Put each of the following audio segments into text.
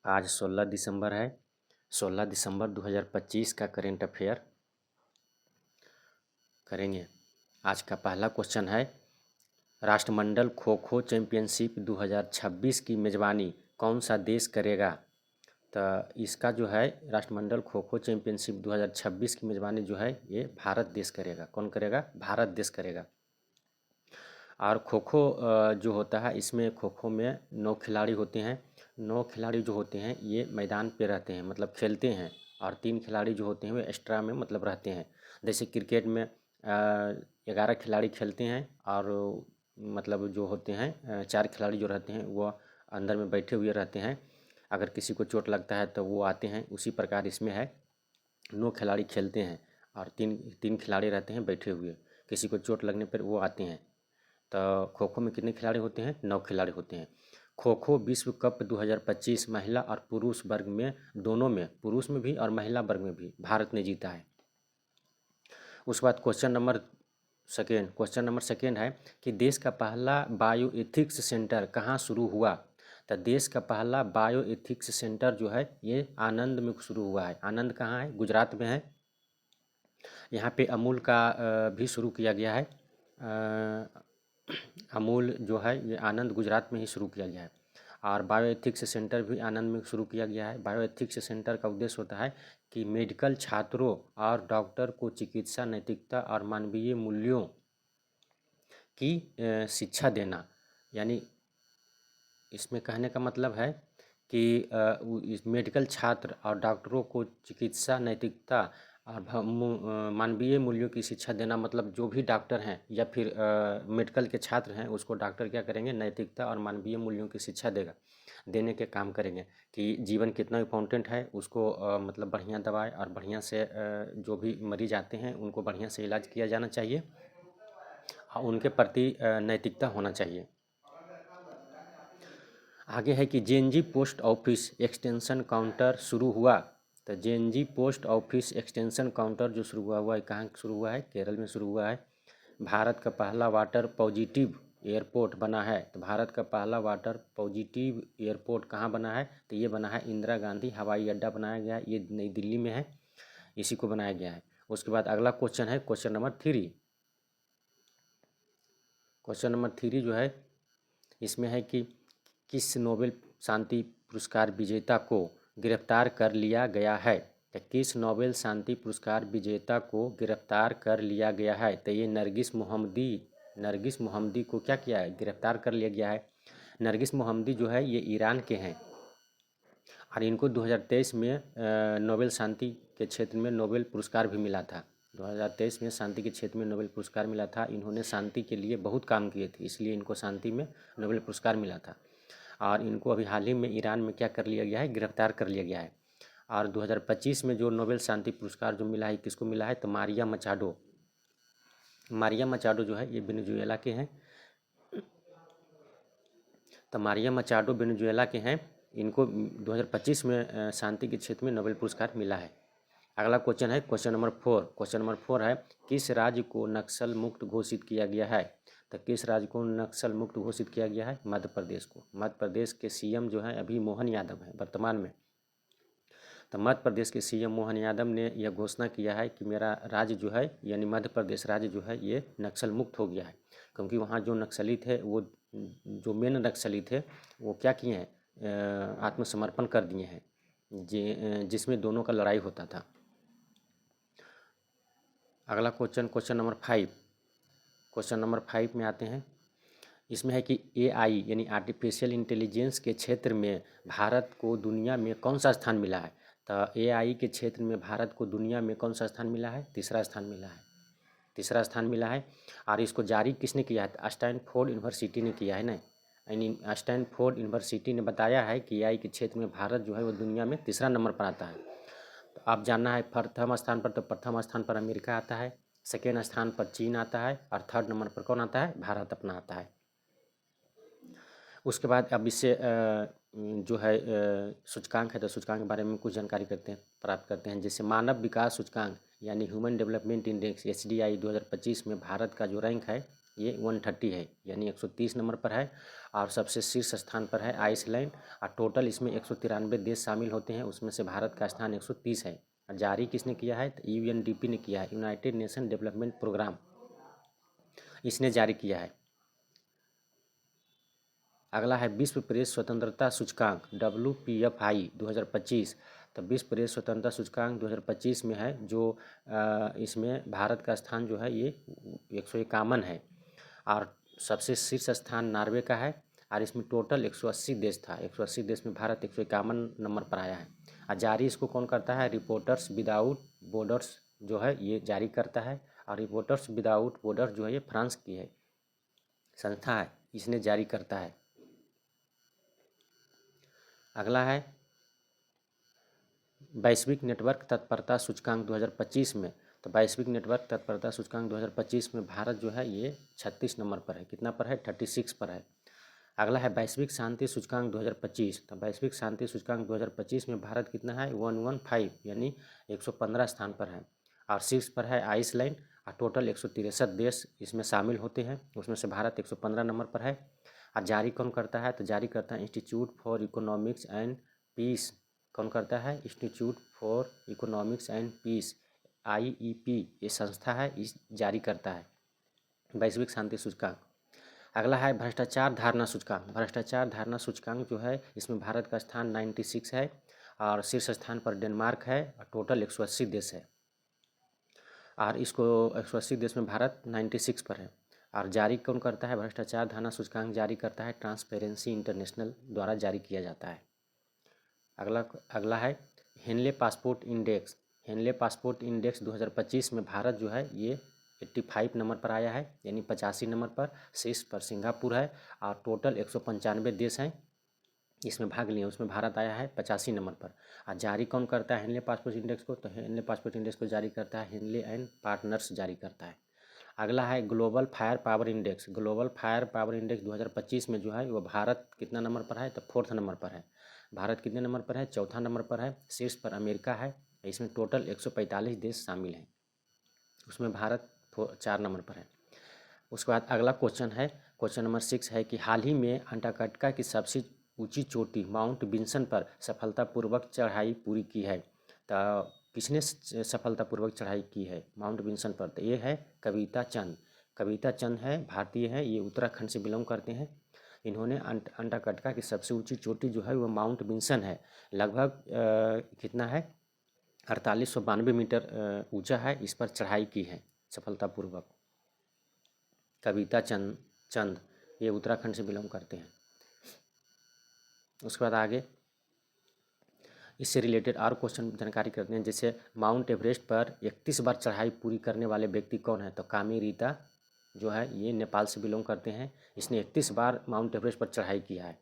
आज 16 दिसंबर है। 16 दिसंबर 2025 का करेंट अफेयर करेंगे। आज का पहला क्वेश्चन है, राष्ट्रमंडल खो खो चैंपियनशिप 2026 की मेज़बानी कौन सा देश करेगा? तो इसका जो है राष्ट्रमंडल खो खो चैंपियनशिप 2026 की मेज़बानी जो है ये भारत देश करेगा। कौन करेगा? भारत देश करेगा। और खो खो जो होता है इसमें खो खो में 9 खिलाड़ी होते हैं। 9 खिलाड़ी जो होते हैं ये मैदान पे रहते हैं, मतलब खेलते हैं, और 3 खिलाड़ी जो होते हैं वे एक्स्ट्रा में मतलब रहते हैं। जैसे क्रिकेट में 11 खिलाड़ी खेलते हैं और मतलब जो होते हैं 4 खिलाड़ी जो रहते हैं वो अंदर में बैठे हुए रहते हैं। अगर किसी को चोट लगता है तो वो आते हैं। उसी प्रकार इसमें है, 9 खिलाड़ी खेलते हैं और तीन खिलाड़ी रहते हैं बैठे हुए। किसी को चोट लगने पर वो आते हैं। तो खो खो में कितने खिलाड़ी होते हैं? 9 खिलाड़ी होते हैं। खो खो विश्व कप 2025 महिला और पुरुष वर्ग में, दोनों में, पुरुष में भी और महिला वर्ग में भी भारत ने जीता है। उसके बाद क्वेश्चन नंबर सेकेंड है कि देश का पहला बायो एथिक्स सेंटर कहाँ शुरू हुआ? तो देश का पहला बायो एथिक्स सेंटर जो है ये आनंद में शुरू हुआ है। आनंद कहाँ है? गुजरात में है। यहाँ पे अमूल का भी शुरू किया गया है। अमूल जो है ये आनंद गुजरात में ही शुरू किया गया है। और बायोएथिक्स सेंटर भी आनंद में शुरू किया गया है। बायोएथिक्स सेंटर का उद्देश्य होता है कि मेडिकल छात्रों और डॉक्टर को चिकित्सा नैतिकता और मानवीय मूल्यों की शिक्षा देना। यानी इसमें कहने का मतलब है कि इस मेडिकल छात्र और डॉक्टरों को चिकित्सा नैतिकता और मानवीय मूल्यों की शिक्षा देना। मतलब जो भी डॉक्टर हैं या फिर मेडिकल के छात्र हैं उसको डॉक्टर क्या करेंगे? नैतिकता और मानवीय मूल्यों की शिक्षा देने के काम करेंगे कि जीवन कितना इम्पोर्टेंट है, उसको मतलब बढ़िया दवाई और बढ़िया से जो भी मरीज आते हैं उनको बढ़िया से इलाज किया जाना चाहिए और उनके प्रति नैतिकता होना चाहिए। आगे है कि JNG post office extension counter शुरू हुआ। तो JNG post office extension counter जो शुरू हुआ है कहाँ शुरू हुआ है? केरल में शुरू हुआ है। भारत का पहला वाटर पॉजिटिव एयरपोर्ट बना है। तो भारत का पहला वाटर पॉजिटिव एयरपोर्ट कहाँ बना है? तो ये बना है इंदिरा गांधी हवाई अड्डा बनाया गया है। ये नई दिल्ली में है, इसी को बनाया गया है। उसके बाद अगला क्वेश्चन है क्वेश्चन नंबर 3। क्वेश्चन नंबर 3 जो है इसमें है कि किस नोबेल शांति पुरस्कार विजेता को गिरफ्तार कर लिया गया है? तो किस नोबेल शांति पुरस्कार विजेता को गिरफ्तार कर लिया गया है? तो ये नरगिस मोहम्मदी को क्या किया है? गिरफ्तार कर लिया गया है। नरगिस मोहम्मदी जो है ये ईरान के हैं और इनको 2023 में नोबेल शांति के क्षेत्र में नोबेल पुरस्कार भी मिला था। 2023 में शांति के क्षेत्र में नोबेल पुरस्कार मिला था। इन्होंने शांति के लिए बहुत काम किए थे, इसलिए इनको शांति में नोबेल पुरस्कार मिला था। और इनको अभी हाल ही में ईरान में क्या कर लिया गया है? गिरफ्तार कर लिया गया है। और 2025 में जो नोबेल शांति पुरस्कार जो मिला है किसको मिला है? तो मारिया मचाडो जो है ये वेनेजुएला के हैं। तो मारिया मचाडो वेनेजुएला के हैं। इनको 2025 में शांति के क्षेत्र में नोबेल पुरस्कार मिला है। अगला क्वेश्चन है क्वेश्चन नंबर 4। क्वेश्चन नंबर 4 है किस राज्य को नक्सल मुक्त घोषित किया गया है? तो किस राज्य को नक्सल मुक्त घोषित किया गया है? मध्य प्रदेश को। मध्य प्रदेश के सीएम जो हैं अभी मोहन यादव हैं वर्तमान में। तो मध्य प्रदेश के सीएम मोहन यादव ने यह घोषणा किया है कि मेरा राज्य जो है यानी मध्य प्रदेश राज्य जो है ये नक्सल मुक्त हो गया है। क्योंकि वहाँ जो नक्सली थे वो जो मेन नक्सली थे वो क्या किए हैं? आत्मसमर्पण कर दिए हैं, जिसमें दोनों का लड़ाई होता था। अगला क्वेश्चन नंबर 5। क्वेश्चन नंबर 5 में आते हैं। इसमें है कि एआई यानी आर्टिफिशियल इंटेलिजेंस के क्षेत्र में भारत को दुनिया में कौन सा स्थान मिला है? तो एआई के क्षेत्र में भारत को दुनिया में कौन सा स्थान मिला है? तीसरा स्थान मिला है। तीसरा स्थान मिला है। और इसको जारी किसने किया है? स्टैनफोर्ड यूनिवर्सिटी ने किया है ना। यानी स्टैनफोर्ड यूनिवर्सिटी ने बताया है कि एआई के क्षेत्र में भारत जो है वो दुनिया में तीसरा नंबर पर आता है। तो आप जानना है प्रथम स्थान पर, तो प्रथम स्थान पर अमेरिका आता है, सेकेंड स्थान पर चीन आता है और थर्ड नंबर पर कौन आता है? भारत अपना आता है। उसके बाद अब इससे जो है सूचकांक है, तो सूचकांक के बारे में कुछ जानकारी प्राप्त करते हैं। जैसे मानव विकास सूचकांक यानी ह्यूमन डेवलपमेंट इंडेक्स HDI 2025 में भारत का जो रैंक है ये 130 है, यानी 130 नंबर पर है। और सबसे शीर्ष स्थान पर है आइसलैंड। और टोटल इसमें 193 देश शामिल होते हैं, उसमें से भारत का स्थान 130 है। और जारी किसने किया है? तो यूएनडीपी ने किया है, यूनाइटेड नेशन डेवलपमेंट प्रोग्राम, इसने जारी किया है। अगला है विश्व प्रेस स्वतंत्रता सूचकांक WPFI 2025। तो विश्व प्रेस स्वतंत्रता सूचकांक 2025 में है, जो इसमें भारत का स्थान जो है ये 151 है। और सबसे शीर्ष स्थान नॉर्वे का है। और इसमें टोटल 180 देश था, 180 देश में भारत 151 नंबर पर आया है। और जारी इसको कौन करता है? रिपोर्टर्स विदाउट बॉर्डर्स जो है ये जारी करता है। और रिपोर्टर्स विदाउट बॉर्डर जो है ये फ्रांस की है संस्था है, इसने जारी करता है। अगला है वैश्विक नेटवर्क तत्परता सूचकांक 2025 में। तो वैश्विक नेटवर्क तत्परता सूचकांक 2025 में भारत जो है ये 36 नंबर पर है। कितना पर है? 36 पर है। अगला है वैश्विक शांति सूचकांक 2025। तो वैश्विक शांति सूचकांक 2025 में भारत कितना है? 115 यानी 115 स्थान पर है। और शीर्ष पर है आइसलैंड। और टोटल 163 देश इसमें शामिल होते हैं, उसमें से भारत 115 नंबर पर है। और जारी कौन करता है? तो जारी करता है institute for economics and peace. कौन करता है? Institute for economics and peace, IEP ये संस्था है, इस जारी करता है वैश्विक शांति सूचकांक। अगला है भ्रष्टाचार धारणा सूचकांक। भ्रष्टाचार धारणा सूचकांक जो है इसमें भारत का स्थान 96 है। और शीर्ष स्थान पर डेनमार्क है। और टोटल 180 देश है। और इसको 180 देश में भारत 96 पर है। और जारी कौन करता है? भ्रष्टाचार धारणा सूचकांक जारी करता है ट्रांसपेरेंसी इंटरनेशनल द्वारा जारी किया जाता है। अगला है Henley passport index. Henley passport index 2025 में भारत जो है ये 85 नंबर पर आया है, यानी 85 नंबर पर। शीर्ष पर सिंगापुर है। और टोटल 195 देश हैं इसमें भाग लिए, उसमें भारत आया है 85 नंबर पर। और जारी कौन करता है हेनले पासपोर्ट इंडेक्स को? तो हेनले पासपोर्ट इंडेक्स को जारी करता है हेनले एंड पार्टनर्स जारी करता है। अगला है global fire power index. Global fire power index 2025 में जो है वो भारत कितना नंबर पर है? तो 4th नंबर पर है। भारत कितने नंबर पर है? 4था नंबर पर है। शीर्ष पर अमेरिका है। इसमें टोटल 145 देश शामिल हैं, उसमें भारत 4 नंबर पर है। उसके बाद अगला क्वेश्चन है, क्वेश्चन नंबर 6 है कि हाल ही में अंटार्कटिका की सबसे ऊंची चोटी माउंट विंसन पर सफलतापूर्वक चढ़ाई पूरी की है। तो किसने सफलतापूर्वक चढ़ाई की है माउंट विंसन पर? तो ये है कविता चंद। कविता चंद है, भारतीय है, ये उत्तराखंड से बिलोंग करते हैं। इन्होंने अंटार्कटिका की सबसे ऊंची चोटी जो है वो माउंट विंसन है। लगभग कितना है? 4892 मीटर ऊंचा है, इस पर चढ़ाई की है सफलतापूर्वक। कविता चंद ये उत्तराखंड से बिलोंग करते हैं। उसके बाद आगे इससे रिलेटेड और क्वेश्चन जानकारी करते हैं। जैसे माउंट एवरेस्ट पर 31 बार चढ़ाई पूरी करने वाले व्यक्ति कौन है? तो कामी रीता जो है ये नेपाल से बिलोंग करते हैं। इसने 31 बार माउंट एवरेस्ट पर चढ़ाई किया है।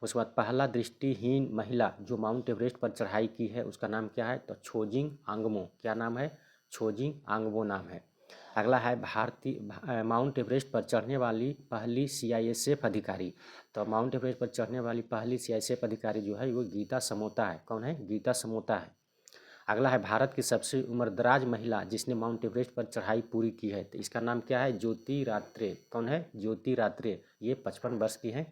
उसके बाद पहला दृष्टिहीन महिला जो माउंट एवरेस्ट पर चढ़ाई की है उसका नाम क्या है? तो छोजिंग आंगमो। क्या नाम है? छोजिंग आंगमो नाम है। अगला है भारतीय माउंट एवरेस्ट पर चढ़ने वाली पहली CISF अधिकारी। तो माउंट एवरेस्ट पर चढ़ने वाली पहली CISF अधिकारी जो है वो गीता समोता है। कौन है? गीता समोता है। अगला है भारत की सबसे उम्रदराज महिला जिसने माउंट एवरेस्ट पर चढ़ाई पूरी की है, तो इसका नाम क्या है? ज्योति रात्रे। कौन है? ज्योति रात्रे। ये 55 वर्ष की हैं।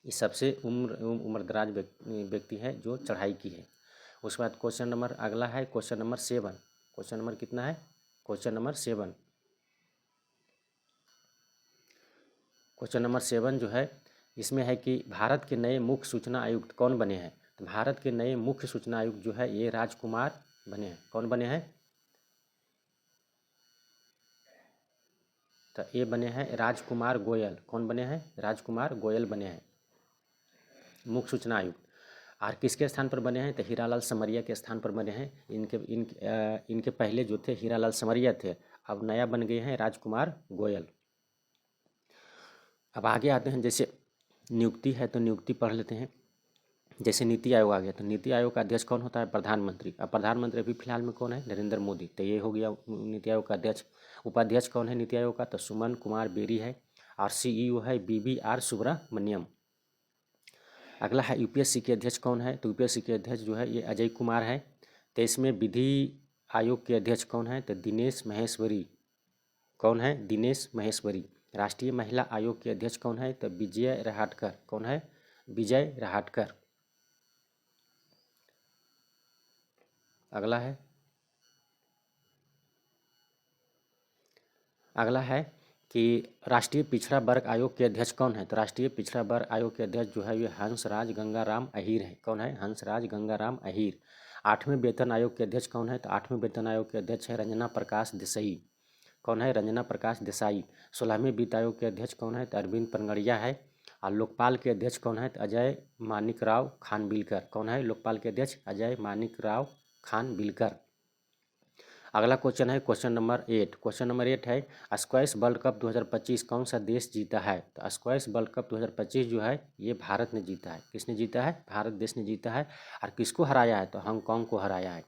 ये सबसे उम्रदराज व्यक्ति है जो चढ़ाई की है। उसके बाद क्वेश्चन नंबर अगला है क्वेश्चन नंबर 7। क्वेश्चन नंबर कितना है? Question number 7। क्वेश्चन नंबर 7 जो है इसमें है कि भारत के नए मुख्य सूचना आयुक्त कौन बने हैं? तो भारत के नए मुख्य सूचना आयुक्त जो है ये राजकुमार बने हैं। कौन बने हैं? तो ये बने हैं राजकुमार गोयल। कौन बने हैं? राजकुमार गोयल बने हैं मुख्य सूचना आयुक्त। और किसके स्थान पर बने हैं? तो हीरालाल समरिया के स्थान पर बने हैं। इनके पहले जो थे हीरालाल समरिया थे, अब नया बन गए हैं राजकुमार गोयल। अब आगे आते हैं, जैसे नियुक्ति है तो नियुक्ति पढ़ लेते हैं। जैसे नीति आयोग आ गया, तो नीति आयोग का अध्यक्ष कौन होता है? प्रधानमंत्री। अब प्रधानमंत्री अभी फिलहाल में कौन है? नरेंद्र मोदी। तो ये हो गया नीति आयोग का अध्यक्ष। उपाध्यक्ष कौन है नीति आयोग का? तो सुमन कुमार बेरी है। और CEO है BVR सुब्रमण्यम। अगला है UPSC के अध्यक्ष कौन है? तो UPSC के अध्यक्ष जो है ये अजय कुमार है। तो इसमें विधि आयोग के अध्यक्ष कौन है? तो दिनेश महेश्वरी। कौन है? दिनेश महेश्वरी। राष्ट्रीय महिला आयोग के अध्यक्ष कौन है? तो विजय रहाटकर। कौन है? विजय रहाटकर। अगला है कि राष्ट्रीय पिछड़ा वर्ग आयोग के अध्यक्ष कौन है? तो राष्ट्रीय पिछड़ा वर्ग आयोग के अध्यक्ष जो है ये हंसराज गंगाराम अहीर है। कौन है? हंसराज गंगाराम अहीर। 8वें वेतन आयोग के अध्यक्ष कौन है? तो 8वें वेतन आयोग के अध्यक्ष है रंजना प्रकाश देसाई। कौन है? रंजना प्रकाश देसाई। 16वें वित्त आयोग के अध्यक्ष कौन है? तो अरविंद पनगड़िया है। और लोकपाल के अध्यक्ष कौन है? तो अजय मानिकराव खानविलकर। कौन है लोकपाल के अध्यक्ष? अजय मानिकराव खानविलकर। अगला क्वेश्चन है क्वेश्चन नंबर 8। क्वेश्चन नंबर 8 है स्क्वैश वर्ल्ड कप 2025 कौन सा देश जीता है? तो स्क्वैश वर्ल्ड कप 2025 जो है ये भारत ने जीता है। किसने जीता है? भारत देश ने जीता है। और किसको हराया है? तो हांगकांग को हराया है।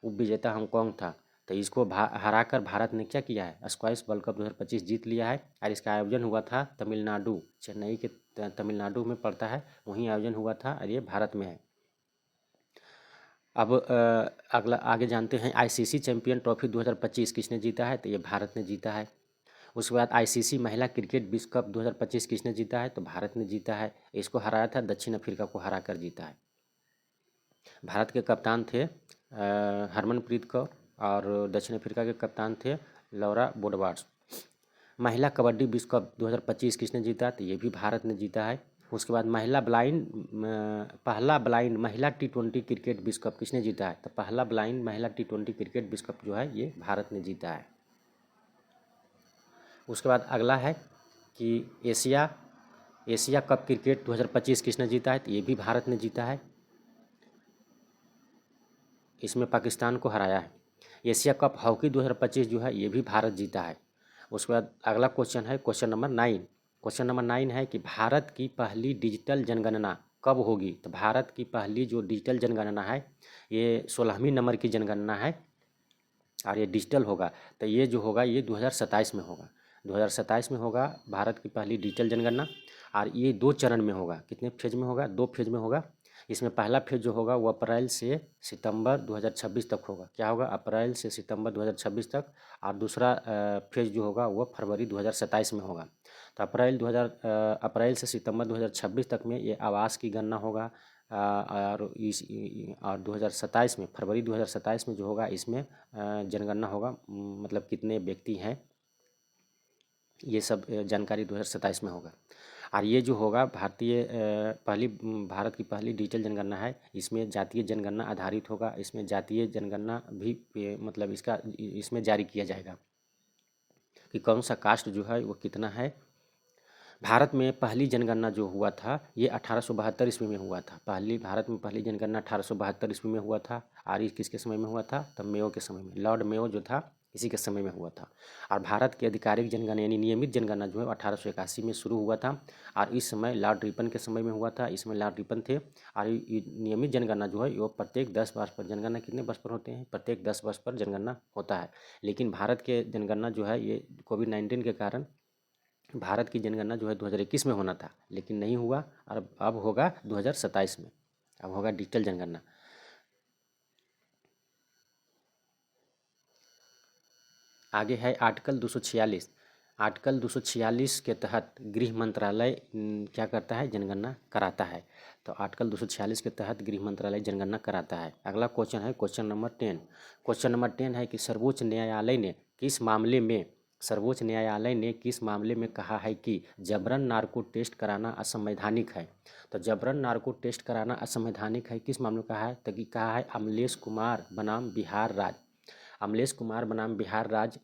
उप विजेता हांगकांग था, तो इसको हराकर भारत ने क्या किया है? स्क्वैश वर्ल्ड कप 2025 जीत लिया है। और इसका आयोजन हुआ था तमिलनाडु, चेन्नई के तमिलनाडु में पड़ता है, वहीं आयोजन हुआ था और ये भारत में है। अब अगला आगे जानते हैं आईसीसी चैंपियन ट्रॉफी 2025 किसने जीता है? तो ये भारत ने जीता है। उसके बाद आईसीसी महिला क्रिकेट विश्व कप 2025 किसने जीता है? तो भारत ने जीता है। इसको हराया था, दक्षिण अफ्रीका को हरा कर जीता है। भारत के कप्तान थे हरमनप्रीत कौर और दक्षिण अफ्रीका के कप्तान थे लौरा बोडवार्स। महिला कबड्डी विश्व कप 2025 किसने जीता? तो ये भी भारत ने जीता है। उसके बाद पहला ब्लाइंड महिला T20 क्रिकेट विश्व कप किसने जीता है? तो पहला ब्लाइंड महिला T20 क्रिकेट विश्व कप जो है ये भारत ने जीता है। उसके बाद अगला है कि एशिया कप क्रिकेट 2025 किसने जीता है? तो ये भी भारत ने जीता है। इसमें पाकिस्तान को हराया है। एशिया कप हॉकी 2025 जो है ये भी भारत जीता है। उसके बाद अगला क्वेश्चन है क्वेश्चन नंबर 9। क्वेश्चन नंबर 9 है कि भारत की पहली डिजिटल जनगणना कब होगी? तो भारत की पहली जो डिजिटल जनगणना है ये 16वीं नंबर की जनगणना है और ये डिजिटल होगा। तो ये जो होगा ये 2027 में होगा। 2027 में होगा भारत की पहली डिजिटल जनगणना। और ये 2 चरण में होगा। कितने फेज में होगा? 2 फेज में होगा। इसमें पहला फेज जो होगा वो अप्रैल से सितंबर 2026 तक होगा। क्या होगा? अप्रैल से सितंबर 2026 तक। और दूसरा फेज जो होगा वो फरवरी 2027 में होगा। तो अप्रैल से सितंबर 2026 तक में ये आवास की गणना होगा। और 2027 में फरवरी 2027 में जो होगा इसमें जनगणना होगा, मतलब कितने व्यक्ति हैं, ये सब जानकारी 2027 में होगा। और ये जो होगा भारत की पहली डिजिटल जनगणना है। इसमें जातीय जनगणना आधारित होगा। इसमें जातीय जनगणना भी मतलब इसमें जारी किया जाएगा कि कौन सा कास्ट जो है वो कितना है। भारत में पहली जनगणना जो हुआ था ये 1872 ईस्वी में हुआ था। भारत में पहली जनगणना 1872 ईस्वी में हुआ था। और ये किसके समय में हुआ था? तब मेयो के समय में, लॉर्ड मेयो जो था इसी के समय में हुआ था। और भारत की आधिकारिक जनगणना यानी नियमित जनगणना जो है 1881 में शुरू हुआ था। और इस समय लॉर्ड रिपन के समय में हुआ था। इसमें लॉर्ड रिपन थे। और नियमित जनगणना जो है वो प्रत्येक 10 वर्ष पर, जनगणना कितने वर्ष पर होते हैं? प्रत्येक 10 वर्ष पर जनगणना होता है। लेकिन भारत के जनगणना जो है ये कोविड-19 के कारण भारत की जनगणना जो है 2021 में होना था, लेकिन नहीं हुआ। और अब होगा 2027 में, अब होगा डिजिटल जनगणना। आगे है आर्टिकल 246। आर्टिकल 246 के तहत गृह मंत्रालय क्या करता है? जनगणना कराता है। तो आर्टिकल 246 के तहत गृह मंत्रालय जनगणना कराता है। अगला क्वेश्चन है क्वेश्चन नंबर 10। क्वेश्चन नंबर 10 है कि सर्वोच्च न्यायालय ने किस मामले में कहा है कि जबरन नार्को टेस्ट कराना असंवैधानिक है? तो जबरन नार्को टेस्ट कराना असंवैधानिक है किस मामले में कहा है? तो कहा है अमलेश कुमार बनाम बिहार राज्य। अमलेश कुमार बनाम बिहार राज्य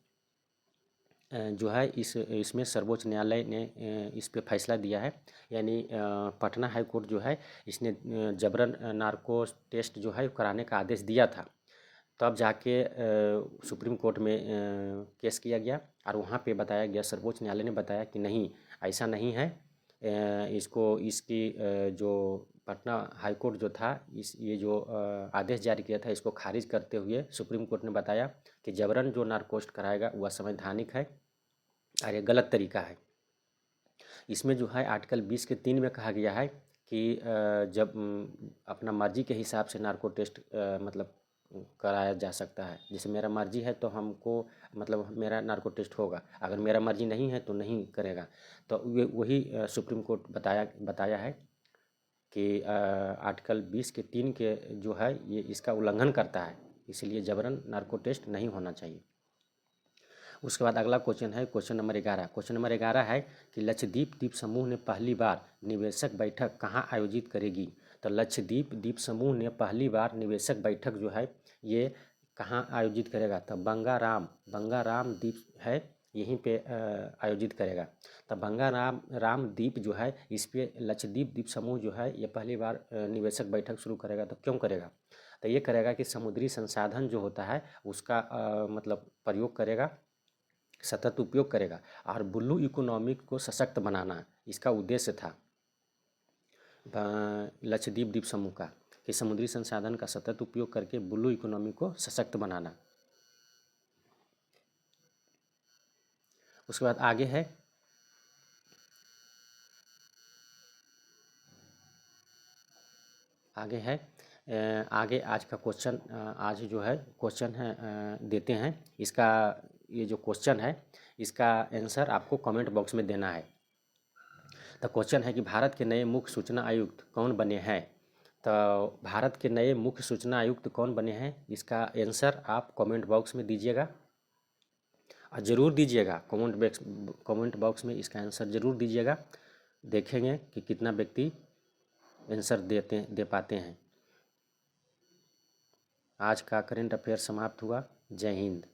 जो है इसमें सर्वोच्च न्यायालय ने इस पे फैसला दिया है। यानी पटना हाई कोर्ट जो है इसने जबरन नार्को टेस्ट जो है कराने का आदेश दिया था। तब जाके सुप्रीम कोर्ट में केस किया गया और वहाँ पे बताया गया, सर्वोच्च न्यायालय ने बताया कि नहीं, ऐसा नहीं है। इसकी जो पटना हाई कोर्ट जो था ये जो आदेश जारी किया था इसको खारिज करते हुए सुप्रीम कोर्ट ने बताया कि जबरन जो नार्कोस्ट कराएगा वह असंवैधानिक है और ये गलत तरीका है। इसमें जो है आर्टिकल 20 के 3 में कहा गया है कि जब अपना मर्जी के हिसाब से नार्को टेस्ट मतलब कराया जा सकता है। जैसे मेरा मर्जी है तो हमको मतलब मेरा नार्को टेस्ट होगा, अगर मेरा मर्जी नहीं है तो नहीं करेगा। तो वही सुप्रीम कोर्ट बताया है कि आर्टिकल 20 के 3 के जो है ये इसका उल्लंघन करता है, इसलिए जबरन नार्को टेस्ट नहीं होना चाहिए। उसके बाद अगला क्वेश्चन है क्वेश्चन नंबर 11। क्वेश्चन नंबर 11 है कि लक्षद्वीप द्वीप समूह ने पहली बार निवेशक बैठक कहाँ आयोजित करेगी। तो लक्षद्वीप द्वीप समूह ने पहली बार निवेशक बैठक जो है ये कहाँ आयोजित करेगा। तो बंगाराम द्वीप है यहीं पे आयोजित करेगा। तो राम द्वीप जो है इस पे लक्षद्वीप द्वीप समूह जो है ये पहली बार निवेशक बैठक शुरू करेगा। तो क्यों करेगा। तो ये करेगा कि समुद्री संसाधन जो होता है उसका मतलब प्रयोग करेगा, सतत उपयोग करेगा और ब्लू इकोनॉमी को सशक्त बनाना इसका उद्देश्य था लक्षद्वीप द्वीप समूह का, कि समुद्री संसाधन का सतत उपयोग करके ब्लू इकोनॉमी को सशक्त बनाना। उसके बाद आगे आज का क्वेश्चन आज जो है क्वेश्चन है देते हैं। इसका ये जो क्वेश्चन है इसका आंसर आपको कमेंट बॉक्स में देना है। तो क्वेश्चन है कि भारत के नए मुख्य सूचना आयुक्त कौन बने हैं। तो भारत के नए मुख्य सूचना आयुक्त कौन बने हैं इसका आंसर आप कमेंट बॉक्स में दीजिएगा और ज़रूर दीजिएगा। कमेंट बॉक्स में इसका आंसर ज़रूर दीजिएगा। देखेंगे कि कितना व्यक्ति आंसर दे पाते हैं। आज का करेंट अफेयर समाप्त हुआ। जय हिंद।